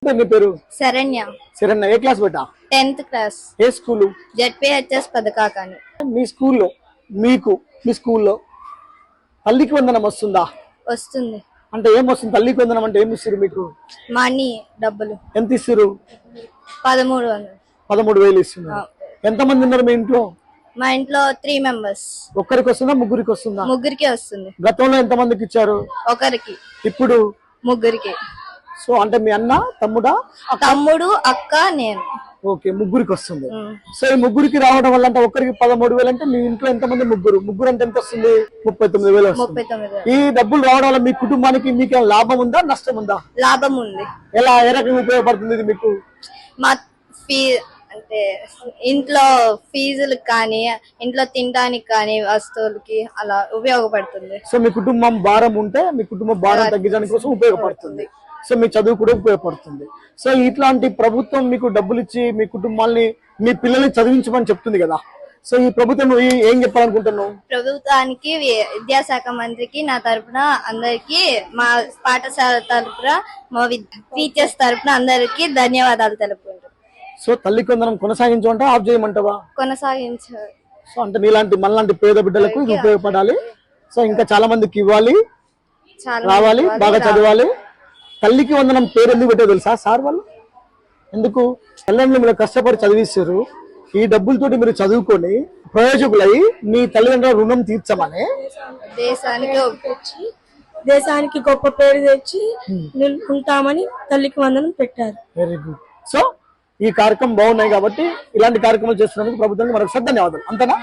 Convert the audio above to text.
పేరు నీ పేరు? శరణ్య. శరణ్య. ఏ క్లాస్ బేటా? 10th class. ఏ స్కూలు? జెడ్పీహెచ్ఎస్ పదకాకాని. మీ స్కూల్లో మీ స్కూల్లో తల్లికి వందనం వస్తుందా? వస్తుంది. అంటే ఏం వస్తుంది తల్లికి వందనం అంటే? ఏమి ఇస్తారు మీకు? మనీ, డబ్బులు. ఎంత ఇస్తారు? 1300. 13,000 ఇస్తున్నారు. ఎంతమంది ఉన్నారు మీ ఇంట్లో? మా ఇంట్లో 3 members. ఒక్కరికి వస్తుందా ముగ్గురికి వస్తుందా? ముగ్గురికి వస్తుంది. గతంలో ఎంత మందికి ఇచ్చారు? ఒకరికి. ఇప్పుడు ముగ్గురికి. సో అంటే మీ అన్న, తమ్ముడా? తమ్ముడు, అక్క, నేను. ఓకే, ముగ్గురికి వస్తుంది. సో ఈ ముగ్గురికి రావడం వల్ల అంటే ఒక్కరికి 13,000 అంటే మీ ఇంట్లో ఎంత మంది? ముగ్గురు అంటే ఎంత వస్తుంది? 39,000 వస్తుంది. 39,000. ఈ డబ్బులు రావడం వల్ల మీ కుటుంబానికి మీకు లాభం ఉందా నష్టం ఉందా? లాభం ఉంది. ఎలా ఏ రకంగా ఉపయోగపడుతుంది ఇది మీకు? మా అంటే ఇంట్లో ఫీజులకు కానీ, ఇంట్లో తినడానికి కానీ, వస్తువులకి అలా ఉపయోగపడుతుంది. సో మీ కుటుంబం భారం ఉంటే మీ కుటుంబ భారం తగ్గించడానికి కోసం ఉపయోగపడుతుంది. సో మీ చదువు కూడా ఉపయోగపడుతుంది. సో ఇట్లాంటి ప్రభుత్వం మీకు డబ్బులు ఇచ్చి మీ కుటుంబాన్ని, మీ పిల్లల్ని చదివించమని చెప్తుంది కదా. సో ఈ ప్రభుత్వం ఏం చెప్పాలనుకుంటున్నావు? ప్రభుత్వానికి, విద్యాశాఖ మంత్రికి నా తరపున అందరికి, మా పాఠశాల తరపున, మా టీచర్స్ తరపున అందరికి ధన్యవాదాలు తెలుపుకుంటాను. సో తల్లికి వందనం కొనసాగించమంటే ఆఫ్ చేయమంటావా? కొనసాగించారు. సో అంటే నీలాంటి మనలాంటి పేద బిడ్డలకు ఇది ఉపయోగపడాలి. సో ఇంకా చాలా మందికి ఇవ్వాలి, రావాలి, బాగా చదవాలి. తల్లికి వందనం పేరు ఎందుకు పెట్టో తెలుసా సార్ వాళ్ళు? ఎందుకు? తల్లిదండ్రులు మీరు కష్టపడి చదివిస్తారు, ఈ డబ్బులతోటి మీరు చదువుకొని ప్రయోజకులై మీ తల్లిదండ్రుల రుణం తీర్చమని దేశానికి గొప్ప పేరు తెచ్చి ఉంటామని తల్లికి వందనం పెట్టారు. Very good. సో ఈ కార్యక్రమం బాగున్నాయి కాబట్టి ఇలాంటి కార్యక్రమాలు చేస్తున్నందుకు ప్రభుత్వానికి మరొకసారి ధన్యవాదాలు. అంతేనా?